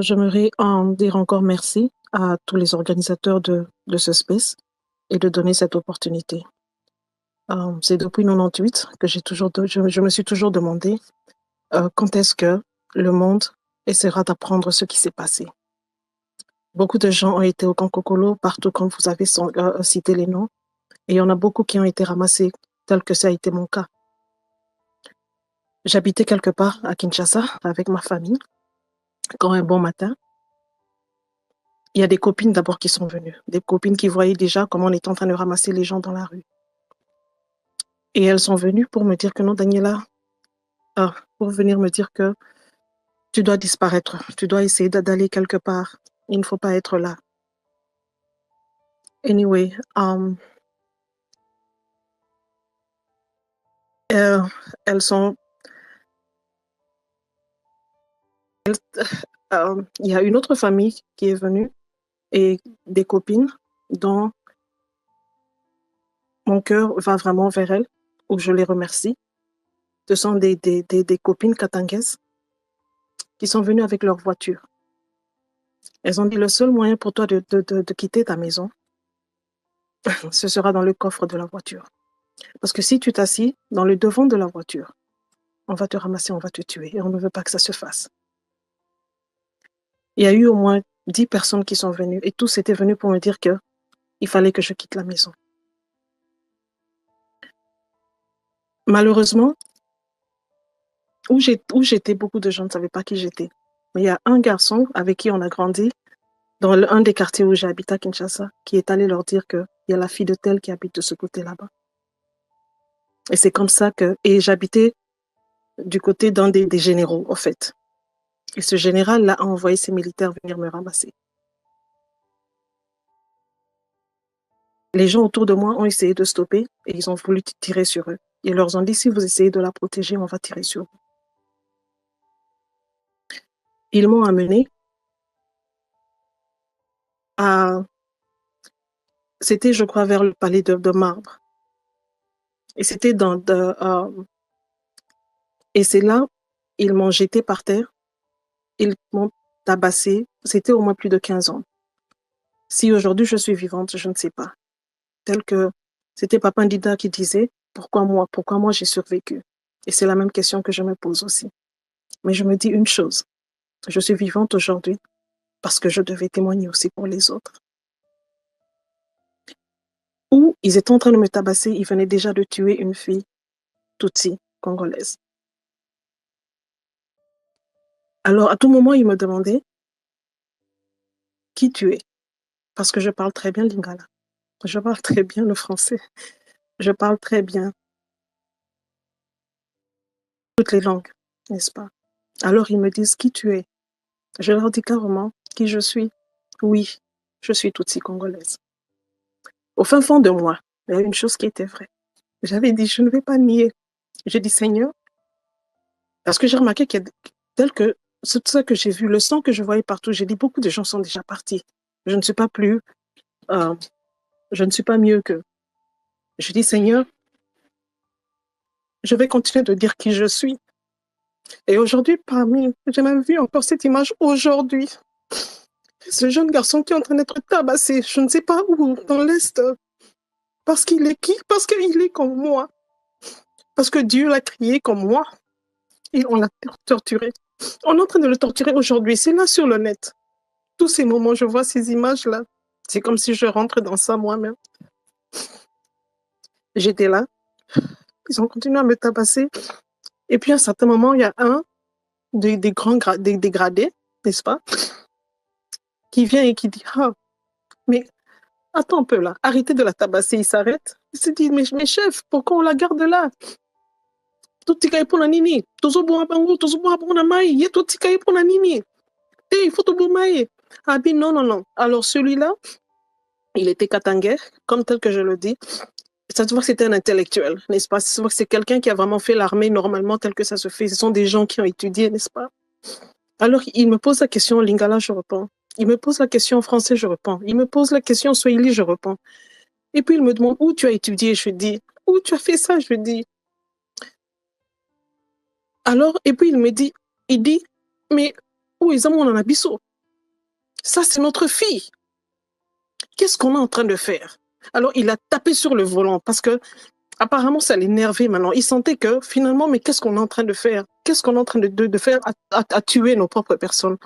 J'aimerais dire encore merci à tous les organisateurs de ce space et de donner cette opportunité. C'est depuis 98 que je me suis toujours demandé quand est-ce que le monde essaiera d'apprendre ce qui s'est passé. Beaucoup de gens ont été au Kankokolo, partout comme vous avez cité les noms, et il y en a beaucoup qui ont été ramassés, tel que ça a été mon cas. J'habitais quelque part à Kinshasa avec ma famille. Quand un bon matin, il y a des copines d'abord qui sont venues, des copines qui voyaient déjà comment on était en train de ramasser les gens dans la rue. Et elles sont venues pour me dire que non, Daniela, pour venir me dire que tu dois disparaître, tu dois essayer d'aller quelque part. Il ne faut pas être là. Anyway, euh, elles sont... Il y a une autre famille qui est venue et des copines dont mon cœur va vraiment vers elles, où je les remercie. Ce sont des copines katangaises qui sont venues avec leur voiture. Elles ont dit le seul moyen pour toi de quitter ta maison, ce sera dans le coffre de la voiture. Parce que si tu t'assis dans le devant de la voiture, on va te ramasser, on va te tuer et on ne veut pas que ça se fasse. Il y a eu au moins 10 personnes qui sont venues et tous étaient venus pour me dire qu'il fallait que je quitte la maison. Malheureusement, où j'étais, beaucoup de gens ne savaient pas qui j'étais. Mais il y a un garçon avec qui on a grandi dans un des quartiers où j'habite à Kinshasa qui est allé leur dire qu'il y a la fille de telle qui habite de ce côté là-bas. Et c'est comme ça que... Et j'habitais du côté d'un des généraux, en fait. Et ce général-là a envoyé ses militaires venir me ramasser. Les gens autour de moi ont essayé de stopper et ils ont voulu tirer sur eux. Ils leur ont dit, si vous essayez de la protéger, on va tirer sur vous. Ils m'ont amené à... C'était, je crois, vers le palais de Marbre. Et c'était et c'est là, ils m'ont jeté par terre. Ils m'ont tabassé. C'était au moins plus de 15 ans. Si aujourd'hui je suis vivante, je ne sais pas. Tel que c'était Papa Ndida qui disait, pourquoi moi j'ai survécu? Et c'est la même question que je me pose aussi. Mais je me dis une chose, je suis vivante aujourd'hui parce que je devais témoigner aussi pour les autres. Ou ils étaient en train de me tabasser, ils venaient déjà de tuer une fille Tutsi, congolaise. Alors à tout moment, ils me demandaient qui tu es, parce que je parle très bien lingala, je parle très bien le français, je parle très bien toutes les langues, n'est-ce pas? Alors ils me disent qui tu es. Je leur dis carrément qui je suis. Oui, je suis Tutsi congolaise. Au fin fond de moi, il y a une chose qui était vraie. J'avais dit, je ne vais pas nier. J'ai dit, Seigneur, parce que j'ai remarqué qu'il y a tel que c'est ça que j'ai vu, le sang que je voyais partout, j'ai dit, beaucoup de gens sont déjà partis. Je ne suis pas plus, euh, je ne suis pas mieux qu'eux. Je dis, Seigneur, je vais continuer de dire qui je suis. Et aujourd'hui, j'ai même vu encore cette image aujourd'hui. Ce jeune garçon qui est en train d'être tabassé, je ne sais pas où, dans l'Est. Parce qu'il est qui? Parce qu'il est comme moi. Parce que Dieu l'a créé comme moi. Et on l'a torturé. On est en train de le torturer aujourd'hui. C'est là sur le net. Tous ces moments, je vois ces images-là. C'est comme si je rentre dans ça moi-même. J'étais là. Ils ont continué à me tabasser. Et puis à un certain moment, il y a un des grands dégradés, n'est-ce pas, qui vient et qui dit, ah, mais attends un peu là, arrêtez de la tabasser. Il s'arrête. Il se dit, mais chef, pourquoi on la garde là? Tout tika pour la nini. Tozo bon abango, tozo bon abona mai. Yé tout tika pour la nini. Il faut tout bon mai. Ah bien non, non, non. Alors celui-là, il était katangais, comme tel que je le dis. Ça se voit que c'était un intellectuel, n'est-ce pas? Ça se voit que c'est quelqu'un qui a vraiment fait l'armée normalement tel que ça se fait. Ce sont des gens qui ont étudié, n'est-ce pas? Alors, il me pose la question en lingala, je réponds. Il me pose la question en français, je réponds. Il me pose la question en swahili, je réponds. Et puis, il me demande où tu as étudié, je dis. Où tu as fait ça, je dis. Alors, et puis, il dit, mais Oh, ils ont un abisso. Ça, c'est notre fille. Qu'est-ce qu'on est en train de faire? Alors, il a tapé sur le volant parce que apparemment, ça l'énervait maintenant. Il sentait que finalement, mais qu'est-ce qu'on est en train de faire? Qu'est-ce qu'on est en train de faire à tuer nos propres personnes?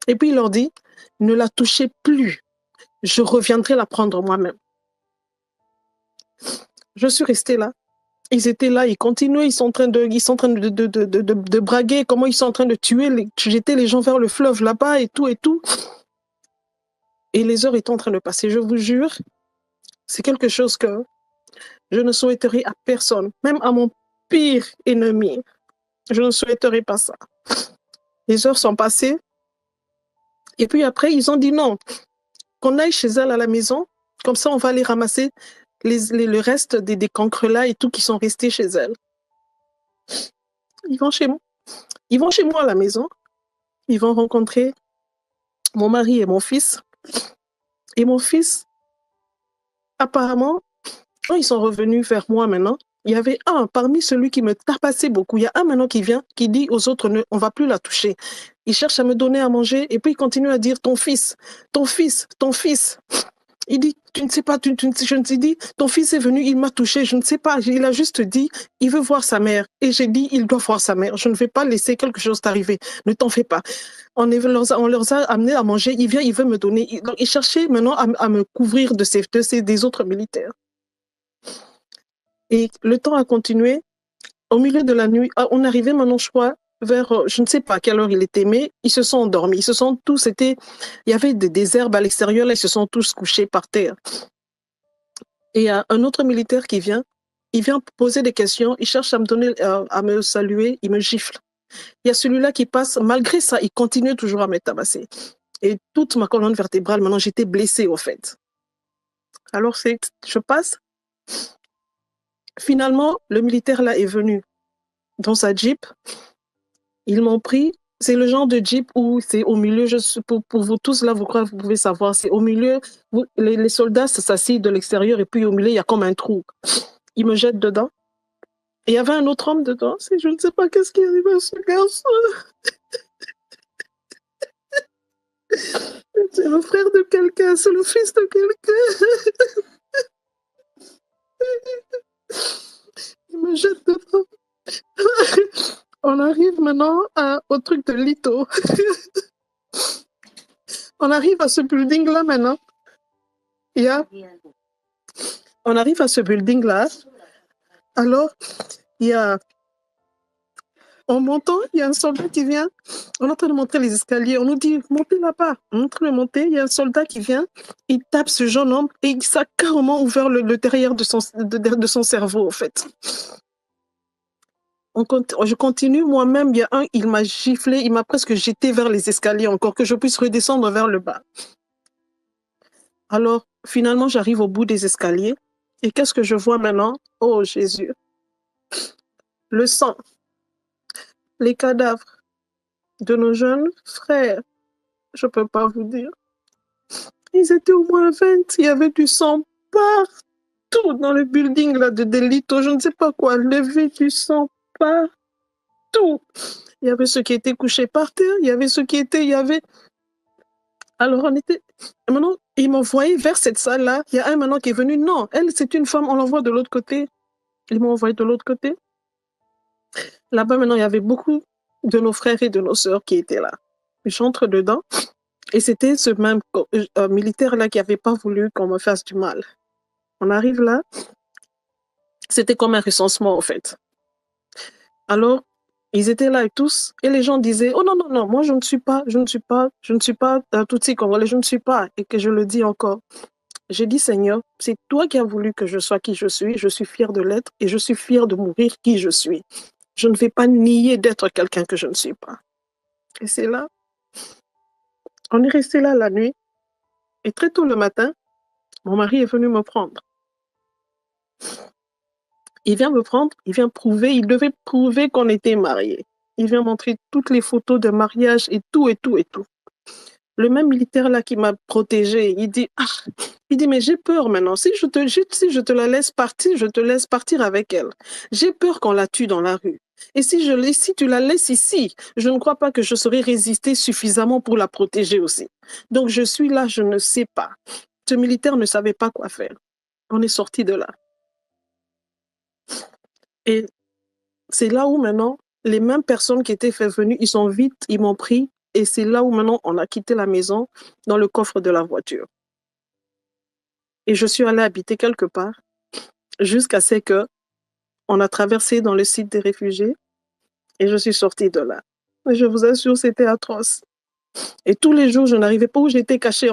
Et puis, il leur dit, ne la touchez plus. Je reviendrai la prendre moi-même. Je suis restée là. Ils étaient là, ils continuaient, ils sont en train de braguer, comment ils sont en train de jeter les gens vers le fleuve là-bas et tout et tout. Et les heures étaient en train de passer. Je vous jure, c'est quelque chose que je ne souhaiterais à personne, même à mon pire ennemi. Je ne souhaiterais pas ça. Les heures sont passées. Et puis après, ils ont dit non, qu'on aille chez elle à la maison. Comme ça, on va aller ramasser le reste des cancres là et tout qui sont restés chez elle. Ils vont chez moi. Ils vont chez moi à la maison. Ils vont rencontrer mon mari et mon fils. Et mon fils, apparemment, quand ils sont revenus vers moi maintenant, il y avait un parmi celui qui me tapassait beaucoup. Il y a un maintenant qui vient, qui dit aux autres, on ne va plus la toucher. Il cherche à me donner à manger et puis il continue à dire ton fils, ton fils, ton fils. Il dit, tu ne sais pas, je ne sais dit, ton fils est venu, il m'a touché, je ne sais pas. Il a juste dit, il veut voir sa mère. Et j'ai dit, il doit voir sa mère. Je ne vais pas laisser quelque chose t'arriver. Ne t'en fais pas. On leur a amené à manger. Il vient, il veut me donner. Donc, il cherchait maintenant à me couvrir des autres militaires. Et le temps a continué. Au milieu de la nuit, on arrivait maintenant, je crois, vers, je ne sais pas à quelle heure il était, mais ils se sont endormis. Ils se sont tous, il y avait des herbes à l'extérieur, là, ils se sont tous couchés par terre. Et il y a un autre militaire qui vient, il vient poser des questions, il cherche à me donner, à me saluer, il me gifle. Il y a celui-là qui passe, malgré ça, il continue toujours à me tabasser. Et toute ma colonne vertébrale, maintenant, j'étais blessée, au fait. Alors, je passe. Finalement, le militaire, là, est venu dans sa Jeep. Ils m'ont pris. C'est le genre de Jeep où c'est au milieu, pour vous tous, là, vous pouvez savoir, c'est au milieu, les soldats s'assient de l'extérieur et puis au milieu, il y a comme un trou. Ils me jettent dedans. Et il y avait un autre homme dedans. Je ne sais pas qu'est-ce qui arrive à ce garçon. C'est le frère de quelqu'un, c'est le fils de quelqu'un. Il me jette dedans. On arrive maintenant au truc de Lito. On arrive à ce building-là maintenant. On arrive à ce building-là. Alors, en montant, il y a un soldat qui vient. On est en train de monter les escaliers. On nous dit, montez là-bas. On est en train de monter. Il y a un soldat qui vient. Il tape ce jeune homme et ça a carrément ouvert le derrière de son cerveau, en fait. Je continue moi-même. Il y a un, il m'a giflé. Il m'a presque jeté vers les escaliers encore, que je puisse redescendre vers le bas. Alors, finalement, j'arrive au bout des escaliers. Et qu'est-ce que je vois maintenant? Oh, Jésus. Le sang. Les cadavres de nos jeunes frères. Je ne peux pas vous dire. Ils étaient au moins 20. Il y avait du sang partout dans le building là, de Delito. Je ne sais pas quoi. Levé du sang partout. Il y avait ceux qui étaient couchés par terre. Il y avait ceux qui étaient... Alors, on était... Maintenant, ils m'ont envoyé vers cette salle-là. Il y a un maintenant qui est venu. Non, elle, c'est une femme. On l'envoie de l'autre côté. Ils m'ont envoyé de l'autre côté. Là-bas, maintenant, il y avait beaucoup de nos frères et de nos sœurs qui étaient là. J'entre dedans. Et c'était ce même militaire-là qui n'avait pas voulu qu'on me fasse du mal. On arrive là. C'était comme un recensement, en fait. Alors, ils étaient là et tous. Et les gens disaient, oh non, non, non, moi, je ne suis pas Tutsi congolais, je ne suis pas. Et que je le dis encore. J'ai dit, Seigneur, c'est toi qui as voulu que je sois qui je suis fière de l'être et je suis fière de mourir qui je suis. Je ne vais pas nier d'être quelqu'un que je ne suis pas. Et c'est là. On est resté là la nuit. Et très tôt le matin, mon mari est venu me prendre. Il vient me prendre, il devait prouver qu'on était mariés. Il vient montrer toutes les photos de mariage et tout, et tout, et tout. Le même militaire là qui m'a protégée, il dit, mais j'ai peur maintenant. Si je te la laisse partir, je te laisse partir avec elle. J'ai peur qu'on la tue dans la rue. Et si tu la laisses ici, je ne crois pas que je saurais résister suffisamment pour la protéger aussi. Donc je suis là, je ne sais pas. Ce militaire ne savait pas quoi faire. On est sorti de là. Et c'est là où maintenant, les mêmes personnes qui étaient venues, ils sont vite, ils m'ont pris. Et c'est là où maintenant, on a quitté la maison dans le coffre de la voiture. Et je suis allée habiter quelque part jusqu'à ce que on a traversé dans le site des réfugiés et je suis sortie de là. Et je vous assure, c'était atroce. Et tous les jours, je n'arrivais pas où j'étais cachée.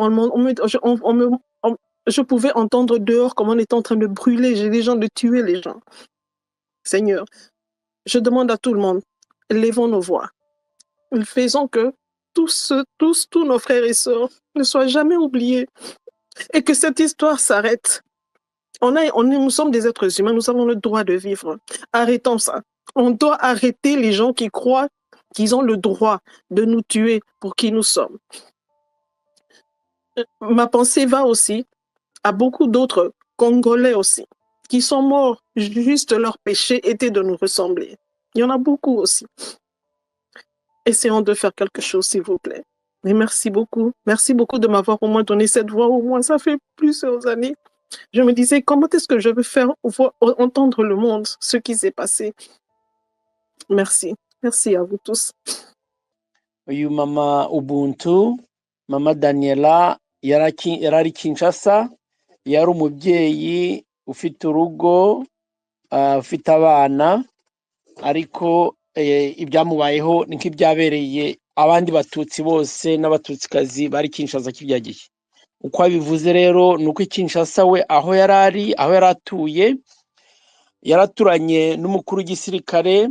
Je pouvais entendre dehors comment on était en train de brûler les gens, de tuer les gens. Seigneur, je demande à tout le monde, levons nos voix. Faisons que tous nos frères et sœurs ne soient jamais oubliés et que cette histoire s'arrête. Nous sommes des êtres humains, nous avons le droit de vivre. Arrêtons ça. On doit arrêter les gens qui croient qu'ils ont le droit de nous tuer pour qui nous sommes. Ma pensée va aussi à beaucoup d'autres Congolais aussi, qui sont morts, juste leur péché était de nous ressembler. Il y en a beaucoup aussi. Essayons de faire quelque chose, s'il vous plaît. Et merci beaucoup. Merci beaucoup de m'avoir au moins donné cette voix. Au moins, ça fait plusieurs années. Je me disais, comment est-ce que je vais faire entendre le monde ce qui s'est passé? Merci. Merci à vous tous. Uyu mama Ubuntu, mama Daniela yarari Kinshasa, yari umubyeyi ufite urugo, ufite abana, ariko ibyamubayeho ni nk'ibyabereye abandi batutsi bose n'abatutsikazi bari Kinshasa kibyagiye. Uko abivuze rero nuko Kinshasa we aho yarari, aho yaratuye, yaraturanye n'umukuru w'igisirikare,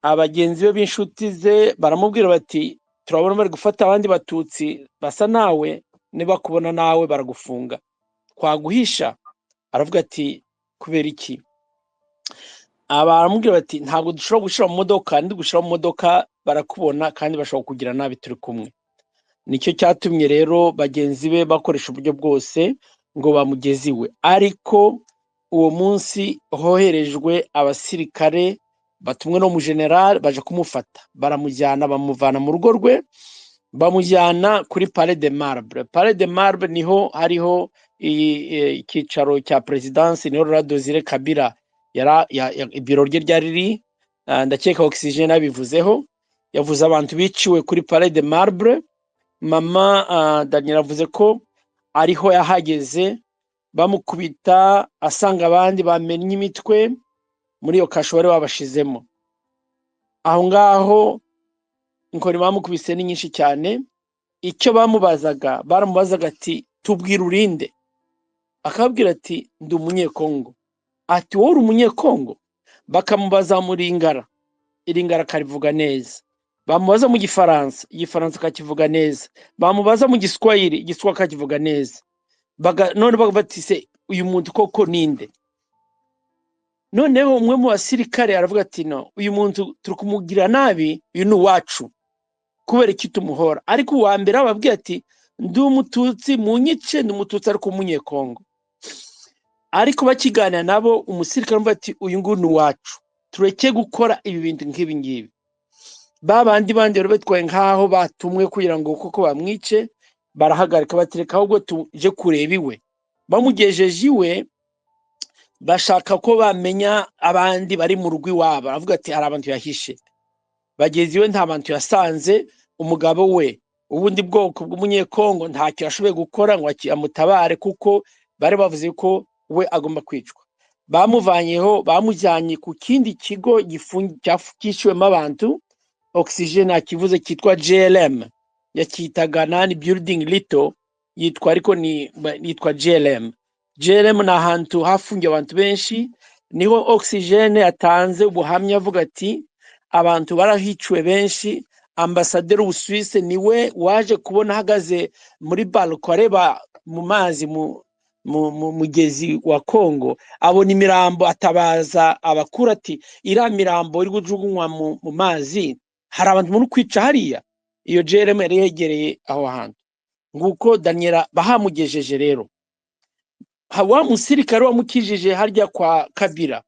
abagenzi be b'inshuti ze baramubwira bati turabona bari gufata abandi batutsi basa nawe, niba kubona nawe baragufunga, twaguhisha. Aravuga ati kubera iki? Baramubwira bati ntabwo dushobora gushira mu modoka, ndi gushira mu modoka barakubona kandi bashobora kugira nabi turi kumwe. Nicyo cyatumye rero bagenzi be bakoresha uburyo bwose ngo bamugeze iwe, ariko uwo munsi hoherejwe abasirikare batumwe no mu general baje kumufata, baramujyana bamuvana mu rugo rwe, bamujyana kuri Palais de Marbre. Palais de Marbre niho hariho icyicaro cya presidence, niho Laurent Désiré Kabila ibiro rye ryari riri. Ndakeka Oxygene abivuzeho, yavuze abantu biciwe kuri Palais de Marbre. Mama Daniel avuze ko ariho yahageze, bamukubita asanga abandi bamenye imitwe muri iyo kasho bari babashizemo. Aho ngaho inkoni bamukubise ni nyinshi cyane. Icyo baramubazaga ati tubwira urinde, akabwira ati ndi umunyekongo. Ati wowe uri umunyekongo? Bakamubaza muri Lingala, Lingala karivuga neza. Bamubaza mu Gifaransa, Igifaransa kakivuga neza. Bamubaza mu Giswahili, Igiswahili kakivuga neza. None bati uyu muntu koko ninde? Noneho umwe mu basirikare aravuga ati no, uyu muntu turi kumugira nabi, uyu ni uwacu, kubera iki tumuhora? Ariko uwa mbere ababwiye ati ndi umututsi, munyice, ndi umututsi ariko umunyekongo. Ariko bakiganira nabo, umusirikare aravuga ati uyu nguyu ni uwacu, tureke gukora ibi bintu nk'ibi ngibi. Babandi rero betwaye nkaho batumwe kugira ngo koko bamwice, barahagarika batireka ahubwo tuje kureba iwe. Bamugejeje iwe, bashaka ko bamenya abandi bari mu rugo iwabo. Aravuga ati hari abantu yahishe. Bageze iwe nta bantu yasanze. Umugabo we ubundi bwoko bw'umunyekongo ntacyo yashoboye gukora ngo amutabare, kuko bari bavuze ko we agomba kwicwa. Bamuvanyeho, bamujyanye ku kindi kigo cyishyuwemo abantu. Oxygene akivuze kitwa GLM, yakitaga nani building little, yitwa ariko yitwa GLM. GLM na ahantu hafungiye abantu benshi. Niho Oxygene yatanze ubuhamya avuga ati abantu barahiciwe benshi. Ambasaderi w'Ubusuwisi niwe waje kubona ahagaze muri balko areba mu mazi mu mugezi wa Kongo, abona imirambo, atabaza abakuru ati iriya mirambo iri gujugunywa mu mazi, hari abantu muri kwica hariya. Iyo GLM yari yegereye aho hantu. Nguko Daniela bahamugejeje rero. Wa musirikare wamukijije harya kwa Kabila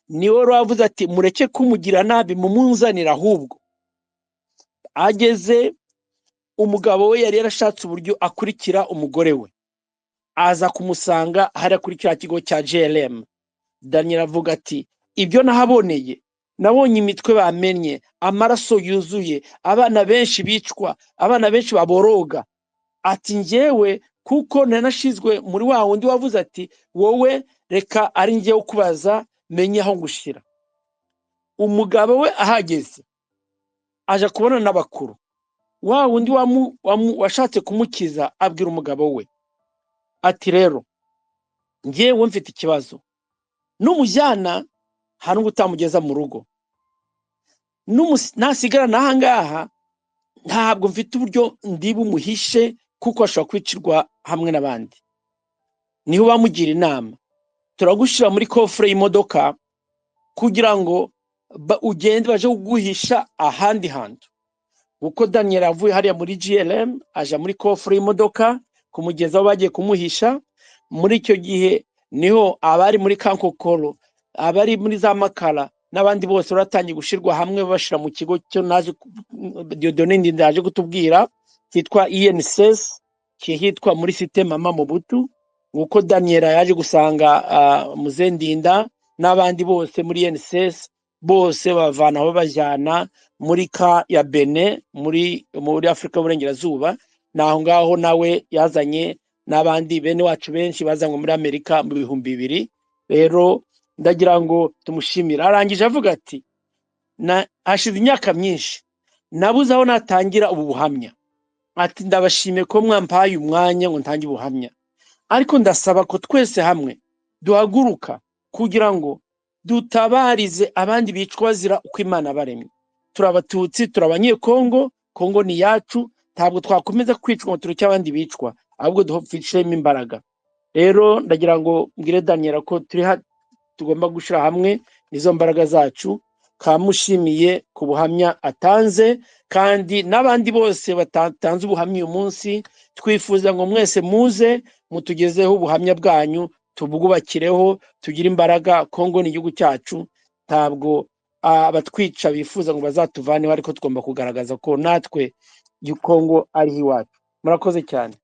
niwe wavuze ati mureke kumugira nabi mumunzanira, ahubwo ageze umugabo we yari yarashatse uburyo akurikira umugore we, aza kumusanga hari kuri cya kigo cya JLM. Daniel avuga ati ibyo nahaboneye, nabonye imitwe bamenye, amaraso yuzuye, abana benshi bicwa, abana benshi baboroga. Ati njyewe kuko nanashizwe muri wa wundi wavuze ati wowe reka ari njyewe kubaza menye aho ngushira. Umugabo we ahageze aje kubona n'abakuru, wa wundi washatse kumukiza abwira umugabo we ati rero njyewe mfite ikibazo, n'umujyana hari utamugeza mu rugo, nasigara nahangaha ntabwo mfite uburyo ndi bumuhishe kuko ashobora kwicirwa hamwe n'abandi. Niho bamugira inama, turagushira muri kofre y'imodoka kugira ngo ugende baje kuguhisha ahandi hantu. Uko Daniel avuye hariya muri GLM aja muri kofre y'imodoka kumugeza aho bagiye kumuhisha. Muri icyo gihe niho abari muri Kankokoro, abari muri za Makara n'abandi bose baratangiye gushirwa hamwe bashira mu kigo cyo naje Dieudonné ndaje kutubwira cyitwa INSS, cyitwa muri site Mama Mobutu. Uko Daniel yaje gusanga Muzendinda n'abandi bose muri INSS, bose bavana aho bajyana muri ka ya Benin muri Afrika y'Uburengerazuba. Naho ngaho nawe yazanye n'abandi bene wacu benshi bazanywe muri Amerika mu 2000. Rero ndagira ngo tumushimira. Arangije avuga ati hashize imyaka myinshi nabuze aho natangira ubu buhamya. Ati ndabashimiye ko mwampaye umwanya ngo ntange ubuhamya, ariko ndasaba ko twese hamwe duhaguruka kugira ngo dutabarize abandi bicwa bazira uko Imana baremye. Turabatutsi, turabanyekongo, Kongo ni yacu, ntabwo twakomeza kwicwa ngo turuke abandi bicwa, ahubwo duhofishemo imbaraga. Rero ndagira ngo mbwire Daniel ko tugomba gushira hamwe nizo mbaraga zacu. Kamushimiye ku buhamya atanze, kandi n'abandi bose batanze ubuhamya uyu munsi. Twifuza ngo mwese muze mutugezeho ubuhamya bwanyu, tubwubakireho, tugire imbaraga. Kongo ni igihugu cyacu, ntabwo abatwica bifuza ngo bazatuvaneho, ariko tugomba kugaragaza ko natwe Kongo ari iwacu. Murakoze cyane.